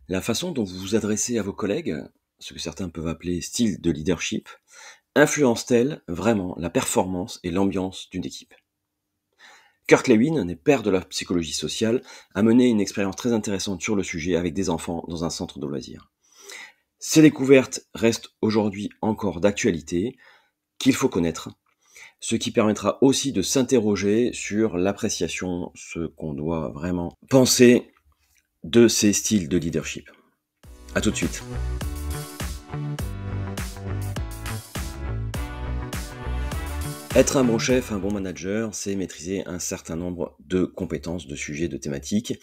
La façon dont vous vous adressez à vos collègues, ce que certains peuvent appeler style de leadership, influence-t-elle vraiment la performance et l'ambiance d'une équipe? Kurt Lewin, un des pères de la psychologie sociale, a mené une expérience très intéressante sur le sujet avec des enfants dans un centre de loisirs. Ces découvertes restent aujourd'hui encore d'actualité, qu'il faut connaître, ce qui permettra aussi de s'interroger sur l'appréciation, ce qu'on doit vraiment penser de ces styles de leadership. À tout de suite. Être un bon chef, un bon manager, c'est maîtriser un certain nombre de compétences, de sujets, de thématiques.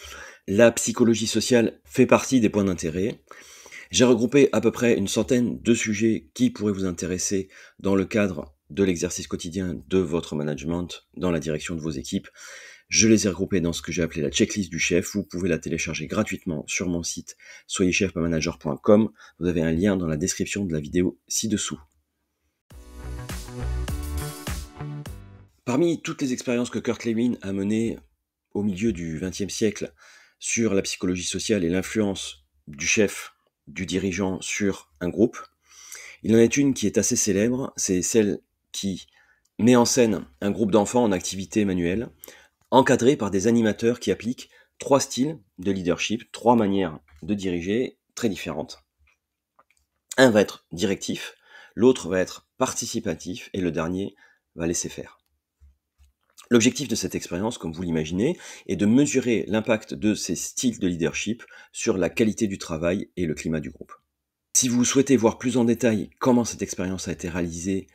La psychologie sociale fait partie des points d'intérêt. J'ai regroupé à peu près une centaine de sujets qui pourraient vous intéresser dans le cadre de l'exercice quotidien de votre management, dans la direction de vos équipes. Je les ai regroupés dans ce que j'ai appelé la checklist du chef. Vous pouvez la télécharger gratuitement sur mon site soyezchef.manager.com. Vous avez un lien dans la description de la vidéo ci-dessous. Parmi toutes les expériences que Kurt Lewin a menées au milieu du XXe siècle sur la psychologie sociale et l'influence du chef, du dirigeant sur un groupe, il en est une qui est assez célèbre, c'est celle qui met en scène un groupe d'enfants en activité manuelle, encadré par des animateurs qui appliquent 3 styles de leadership, 3 manières de diriger très différentes. Un va être directif, l'autre va être participatif et le dernier va laisser faire. L'objectif de cette expérience, comme vous l'imaginez, est de mesurer l'impact de ces styles de leadership sur la qualité du travail et le climat du groupe. Si vous souhaitez voir plus en détail comment cette expérience a été réalisée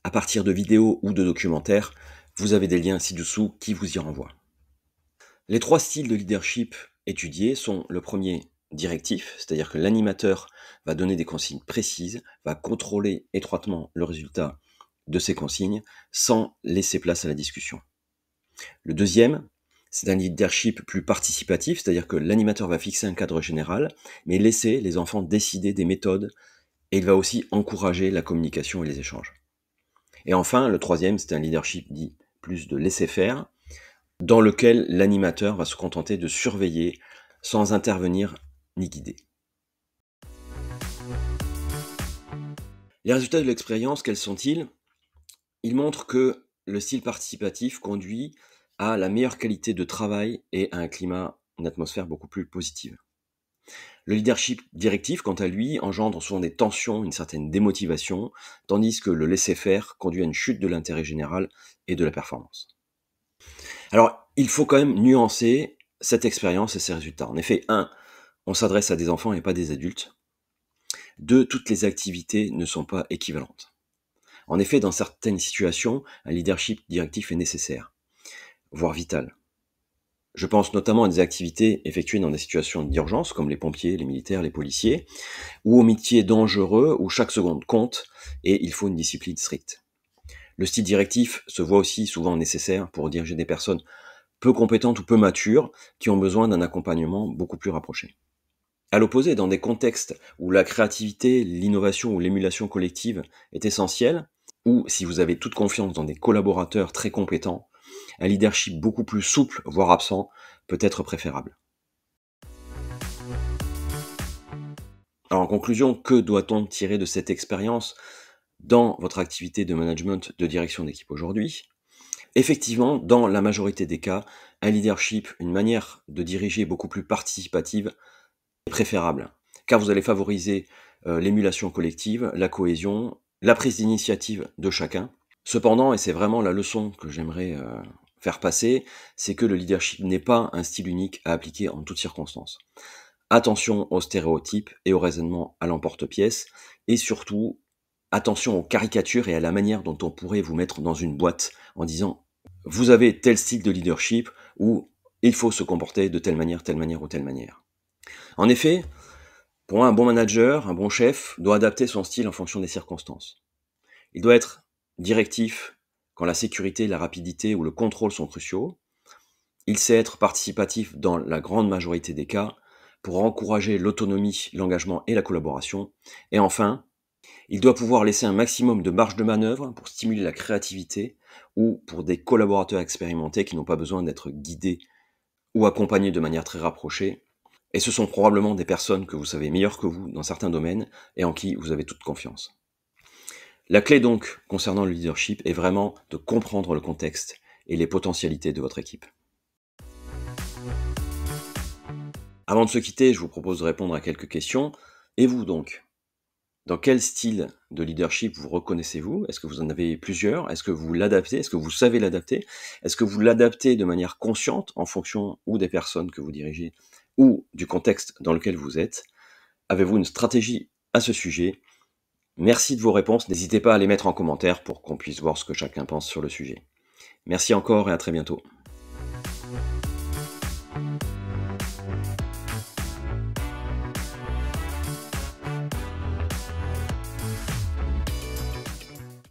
à partir de vidéos ou de documentaires, vous avez des liens ci-dessous qui vous y renvoient. Les 3 styles de leadership étudiés sont le premier directif, c'est-à-dire que l'animateur va donner des consignes précises, va contrôler étroitement le résultat de ces consignes sans laisser place à la discussion. Le deuxième, c'est un leadership plus participatif, c'est-à-dire que l'animateur va fixer un cadre général, mais laisser les enfants décider des méthodes, et il va aussi encourager la communication et les échanges. Et enfin, le troisième, c'est un leadership dit plus de laisser-faire, dans lequel l'animateur va se contenter de surveiller sans intervenir ni guider. Les résultats de l'expérience, quels sont-ils? Ils montrent que le style participatif conduit à la meilleure qualité de travail et à un climat, une atmosphère beaucoup plus positive. Le leadership directif, quant à lui, engendre souvent des tensions, une certaine démotivation, tandis que le laisser-faire conduit à une chute de l'intérêt général et de la performance. Alors, il faut quand même nuancer cette expérience et ses résultats. En effet, 1, on s'adresse à des enfants et pas des adultes. 2, toutes les activités ne sont pas équivalentes. En effet, dans certaines situations, un leadership directif est nécessaire, voire vital. Je pense notamment à des activités effectuées dans des situations d'urgence, comme les pompiers, les militaires, les policiers, ou aux métiers dangereux où chaque seconde compte et il faut une discipline stricte. Le style directif se voit aussi souvent nécessaire pour diriger des personnes peu compétentes ou peu matures qui ont besoin d'un accompagnement beaucoup plus rapproché. À l'opposé, dans des contextes où la créativité, l'innovation ou l'émulation collective est essentielle, ou si vous avez toute confiance dans des collaborateurs très compétents, un leadership beaucoup plus souple, voire absent, peut être préférable. Alors en conclusion, que doit-on tirer de cette expérience dans votre activité de management de direction d'équipe aujourd'hui? Effectivement, dans la majorité des cas, un leadership, une manière de diriger beaucoup plus participative est préférable, car vous allez favoriser l'émulation collective, la cohésion, la prise d'initiative de chacun. Cependant, et c'est vraiment la leçon que j'aimerais faire passer, c'est que le leadership n'est pas un style unique à appliquer en toutes circonstances. Attention aux stéréotypes et au raisonnement à l'emporte-pièce, et surtout, attention aux caricatures et à la manière dont on pourrait vous mettre dans une boîte en disant « vous avez tel style de leadership » ou « il faut se comporter de telle manière ou telle manière ». En effet, pour moi, un bon manager, un bon chef, doit adapter son style en fonction des circonstances. Il doit être directif quand la sécurité, la rapidité ou le contrôle sont cruciaux. Il sait être participatif dans la grande majorité des cas pour encourager l'autonomie, l'engagement et la collaboration. Et enfin, il doit pouvoir laisser un maximum de marge de manœuvre pour stimuler la créativité ou pour des collaborateurs expérimentés qui n'ont pas besoin d'être guidés ou accompagnés de manière très rapprochée Et ce sont probablement des personnes que vous savez meilleures que vous dans certains domaines et en qui vous avez toute confiance. La clé donc, concernant le leadership, est vraiment de comprendre le contexte et les potentialités de votre équipe. Avant de se quitter, je vous propose de répondre à quelques questions. Et vous donc? Dans quel style de leadership vous reconnaissez-vous? Est-ce que vous en avez plusieurs? Est-ce que vous l'adaptez? Est-ce que vous savez l'adapter? Est-ce que vous l'adaptez de manière consciente en fonction ou des personnes que vous dirigez ou du contexte dans lequel vous êtes? Avez-vous une stratégie à ce sujet? Merci de vos réponses. N'hésitez pas à les mettre en commentaire pour qu'on puisse voir ce que chacun pense sur le sujet. Merci encore et à très bientôt.